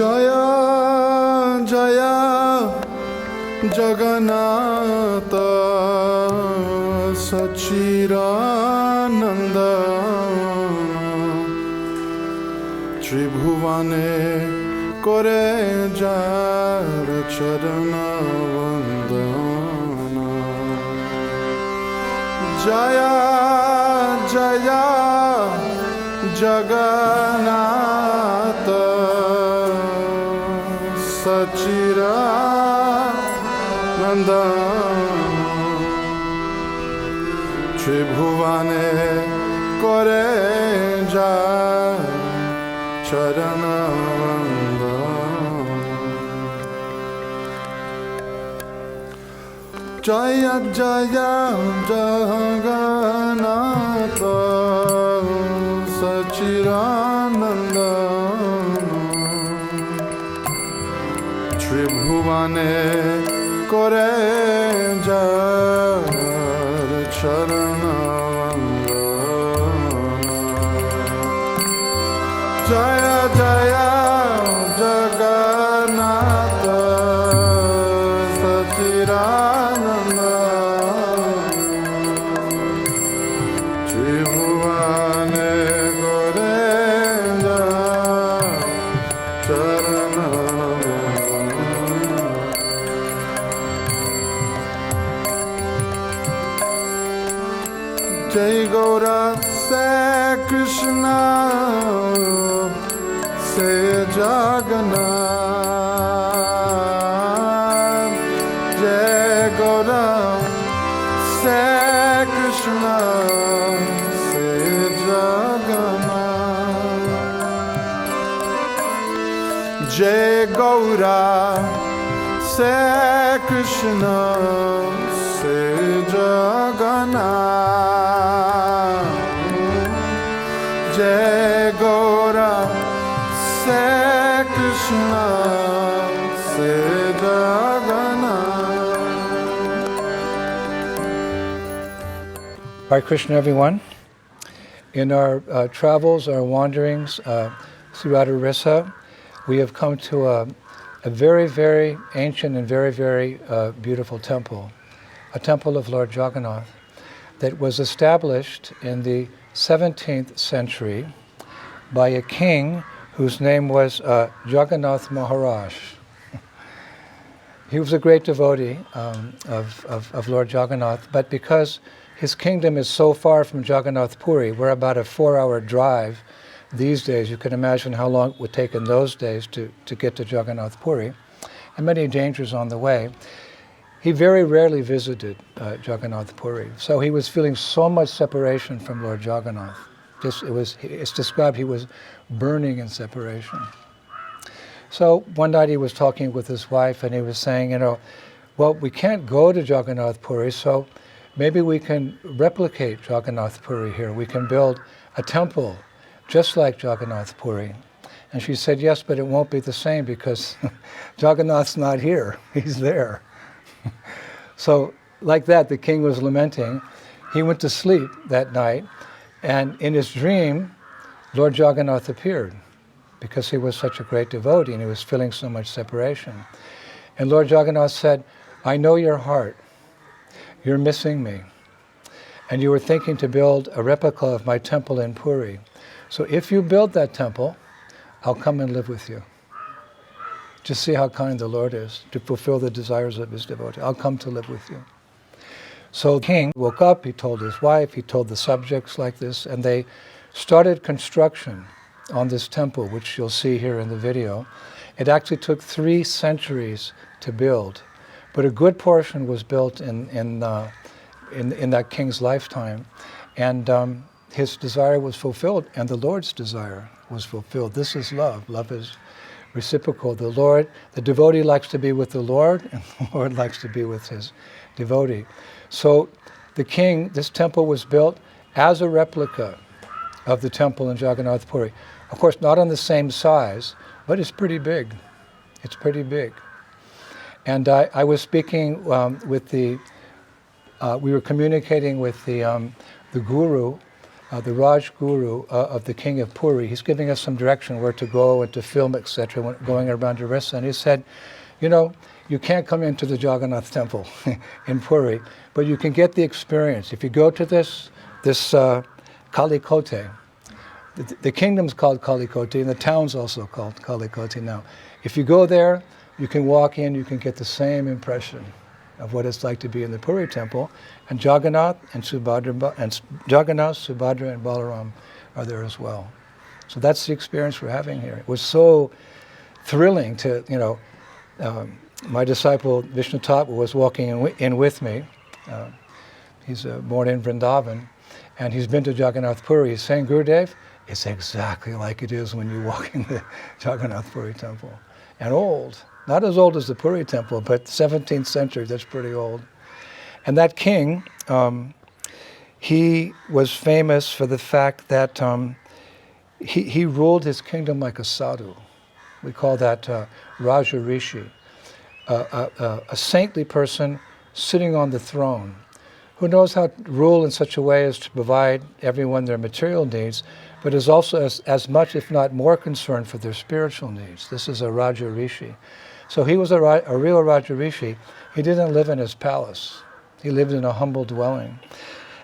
Jaya Jaya Jagannath Sachirananda Tribhuvane Kore Jar Charana Vandana Jaya Jaya Jagannath Sachirananda Tribhuvane Kore Jar Charana Jaya Jaya Jagannath Sachirananda Tribhuvane Kore Jar Charana Jaya Jaya Jagannath Sachirananda Tribhuvane Kore Jar Charana Jai Gaura Sai Krishna Say Jagannath Jai Gaura Sai Krishna Say Jagannath Jai Gaura Sai Krishna Say Jagannath Jai Gaura Sai Krishna Say Jagannath. Hare Krishna, everyone. In our travels, our wanderings throughout Orissa, we have come to a very, very ancient and very, very beautiful temple, a temple of Lord Jagannath that was established in the 17th century by a king whose name was Jagannath Maharaj. He was a great devotee of Lord Jagannath, but because his kingdom is so far from Jagannath Puri, we're about a 4-hour drive these days. You can imagine how long it would take in those days to get to Jagannath Puri, and many dangers on the way. He very rarely visited Jagannath Puri, so he was feeling so much separation from Lord Jagannath. It's described he was burning in separation. So one night he was talking with his wife and he was saying, well, we can't go to Jagannath Puri, so maybe we can replicate Jagannath Puri here. We can build a temple just like Jagannath Puri. And she said, yes, but it won't be the same because Jagannath's not here. He's there. So like that, the king was lamenting. He went to sleep that night, and in his dream, Lord Jagannath appeared because he was such a great devotee and he was feeling so much separation. And Lord Jagannath said, I know your heart. You're missing me. And you were thinking to build a replica of my temple in Puri. So if you build that temple, I'll come and live with you. Just see how kind the Lord is to fulfill the desires of his devotee. I'll come to live with you. So the king woke up, he told his wife, he told the subjects like this, and they started construction on this temple, which you'll see here in the video. It actually took 3 centuries to build, but a good portion was built in that king's lifetime. And his desire was fulfilled, and the Lord's desire was fulfilled. This is love. Love is reciprocal. The devotee likes to be with the Lord, and the Lord likes to be with his devotee. So the king, this temple was built as a replica of the temple in Jagannath Puri. Of course, not on the same size, but it's pretty big. It's pretty big. And I was speaking we were communicating with the guru the Raj Guru of the king of Puri. He's giving us some direction where to go and to film, etc., going around Orissa. And he said, you know, you can't come into the Jagannath temple in Puri, but you can get the experience. If you go to this Kalikote, the kingdom's called Kalikote, and the town's also called Kalikote now. If you go there, you can walk in, you can get the same impression of what it's like to be in the Puri temple. And Jagannath, Subhadra, and Balaram are there as well. So that's the experience we're having here. It was so thrilling to, you know, my disciple Vishnu Thakur was walking in with me. He's born in Vrindavan, and he's been to Jagannath Puri. He's saying, Gurudev, it's exactly like it is when you walk in the Jagannath Puri temple. And old. Not as old as the Puri temple, but 17th century, that's pretty old. And that king, he was famous for the fact that he ruled his kingdom like a sadhu. We call that Raja Rishi, a saintly person sitting on the throne, who knows how to rule in such a way as to provide everyone their material needs, but is also as much, if not more, concerned for their spiritual needs. This is a Raja Rishi. So he was a real Raja Rishi. He didn't live in his palace. He lived in a humble dwelling.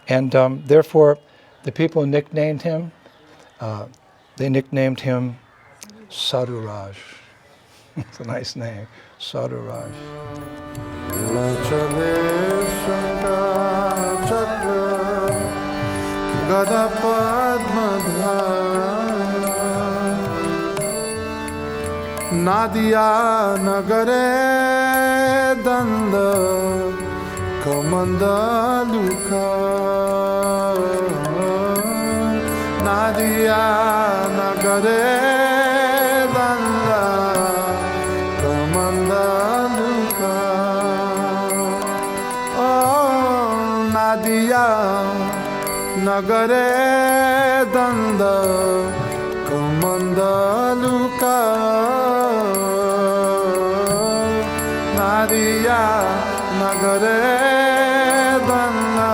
And therefore, the people nicknamed him, Sadhu Raj. It's a nice name, Sadhu Raj. Nadia Nagare Danda Kamanda Luka Nadia Nagare Danda Kamanda Luka Oh Nadia Nagare Danda Kamanda Luka Nadia Nagare Dana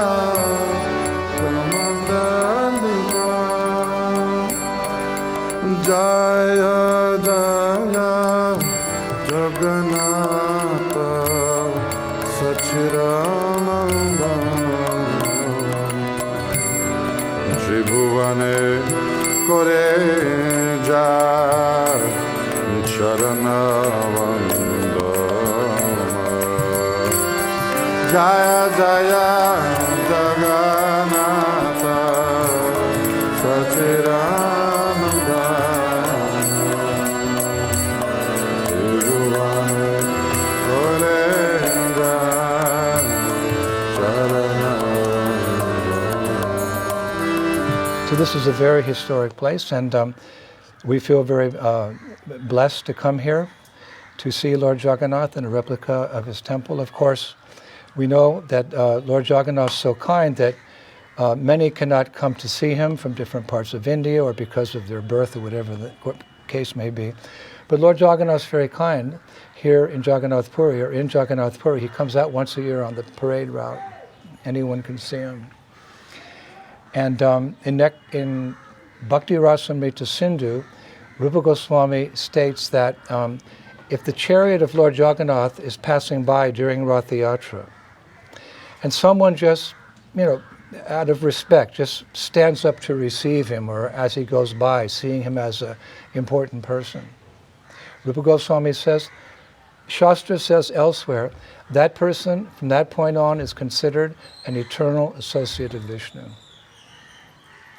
Kamanda Luka Jaya Jaya Jagannath Sachirananda Tribhuvane Kore Jai Charanavanda Jaya Jaya Jagannath Sachirananda Tribhuvane Kore Jai Charanavanda. So this is a very historic place, and we feel very blessed to come here to see Lord Jagannath in a replica of his temple. Of course, we know that Lord Jagannath is so kind that many cannot come to see him from different parts of India or because of their birth or whatever the case may be. But Lord Jagannath is very kind. Here in Jagannath Puri, he comes out once a year on the parade route. Anyone can see him. And in Bhakti Rasamrita Sindhu, Rupa Goswami states that if the chariot of Lord Jagannath is passing by during Ratha Yatra, and someone just, you know, out of respect, just stands up to receive him, or as he goes by, seeing him as an important person, Rupa Goswami says, Shastra says elsewhere, that person from that point on is considered an eternal associate of Vishnu.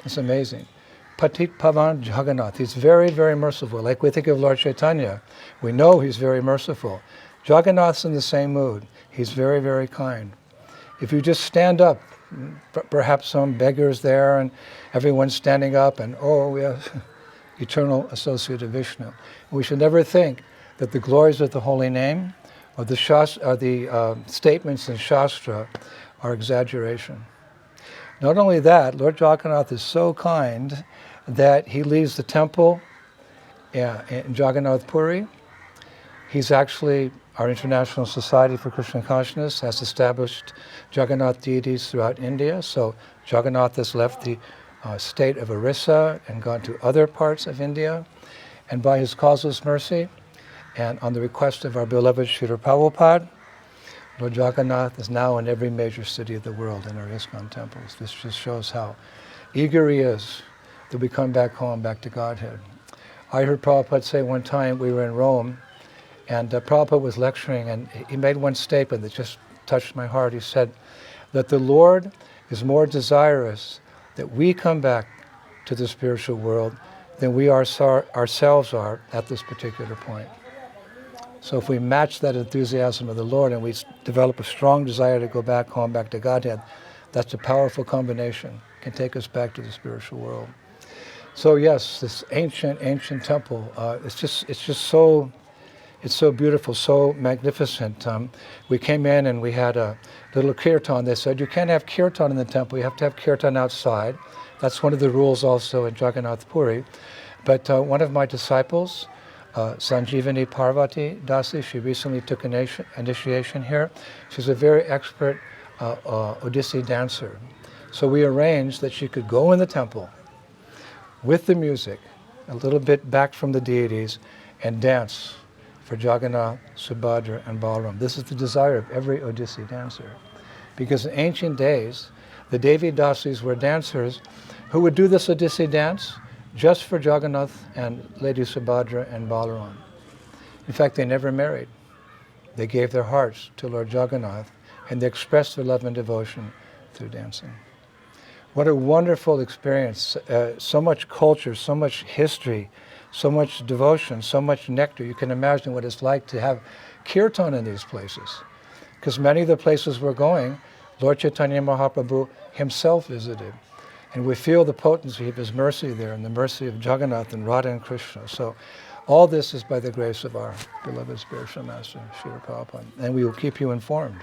It's amazing. Patit Pavan Jagannath, he's very, very merciful. Like we think of Lord Chaitanya, we know he's very merciful. Jagannath's in the same mood. He's very, very kind. If you just stand up, perhaps some beggars there and everyone's standing up and, oh, we have eternal associate of Vishnu. We should never think that the glories of the holy name or the statements in Shastra are exaggeration. Not only that, Lord Jagannath is so kind that he leaves the temple in Jagannath Puri. He's actually, our International Society for Krishna Consciousness has established Jagannath deities throughout India. So Jagannath has left the state of Orissa and gone to other parts of India. And by his causeless mercy, and on the request of our beloved Srila Prabhupada, Lord Jagannath is now in every major city of the world in our ISKCON temples. This just shows how eager he is that we come back home, back to Godhead. I heard Prabhupada say one time, we were in Rome, and Prabhupada was lecturing, and he made one statement that just touched my heart. He said that the Lord is more desirous that we come back to the spiritual world than we ourselves are at this particular point. So if we match that enthusiasm of the Lord and we develop a strong desire to go back home, back to Godhead, that's a powerful combination. It can take us back to the spiritual world. So yes, this ancient temple, it's so beautiful, so magnificent. We came in and we had a little kirtan. They said, you can't have kirtan in the temple, you have to have kirtan outside. That's one of the rules also in Jagannath Puri. But one of my disciples, Sanjeevani Parvati Dasi, she recently took initiation here. She's a very expert Odissi dancer. So we arranged that she could go in the temple with the music, a little bit back from the deities, and dance for Jagannath, Subhadra and Balaram. This is the desire of every Odissi dancer. Because in ancient days, the Devi Dasis were dancers who would do this Odissi dance just for Jagannath and Lady Subhadra and Balaram. In fact, they never married. They gave their hearts to Lord Jagannath, and they expressed their love and devotion through dancing. What a wonderful experience. So much culture, so much history, so much devotion, so much nectar. You can imagine what it's like to have kirtan in these places. Because many of the places we're going, Lord Chaitanya Mahaprabhu himself visited. And we feel the potency of his mercy there and the mercy of Jagannath and Radha and Krishna. So all this is by the grace of our beloved spiritual master, Srila Prabhupada. And we will keep you informed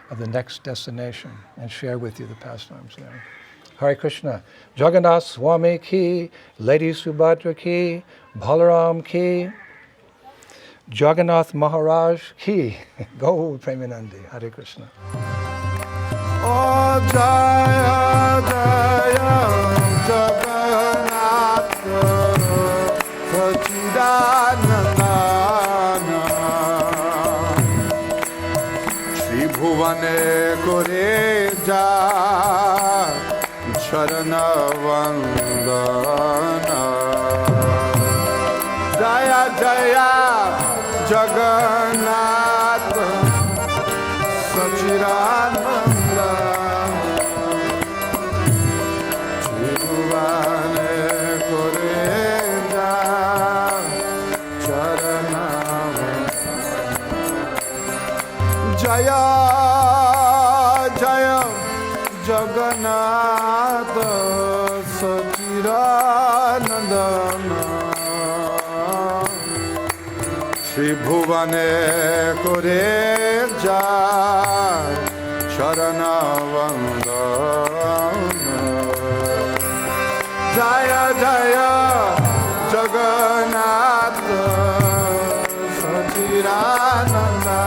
of the next destination and share with you the pastimes there. Hare Krishna. Jagannath Swami ki, Lady Subhadra ki, Balaram ki, Jagannath Maharaj ki. Go Premanandi. Hare Krishna. Oh Jaya Jaya Jagannath Sachidananda Shri Bhuvane Kore Ja Charana Vandana Jaya Jaya Jagannath Sachidananda Jaya Jaya Jagannath Sachidanandana Shri Bhuvane Kore Ja Charana Vandana Jaya Jaya Jagannath Sachidanandana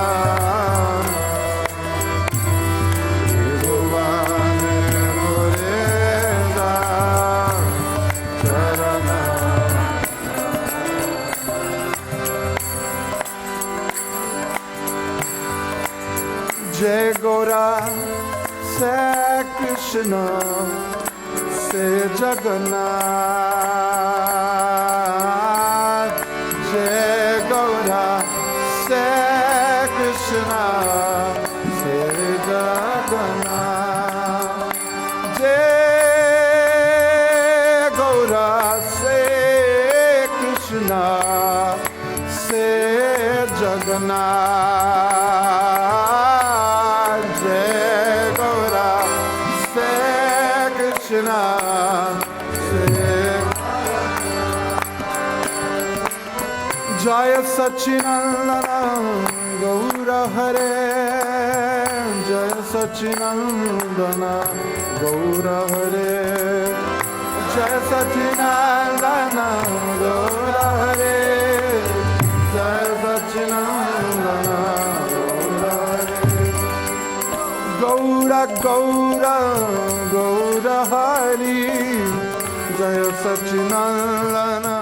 Jai Gora Se Krishna Se Jagannath Jai Gora Se Krishna Se Jagannath Jai Gora Se Krishna Se Jagannath Jaya Sachinandana Gaura Hare Jaya Sachinandana Gaura Hare Jaya Sachinandana Gaura Hare Jaya Sachinandana Gaura Hare Gaura Gaura Gaura Hari Jaya Sachinandana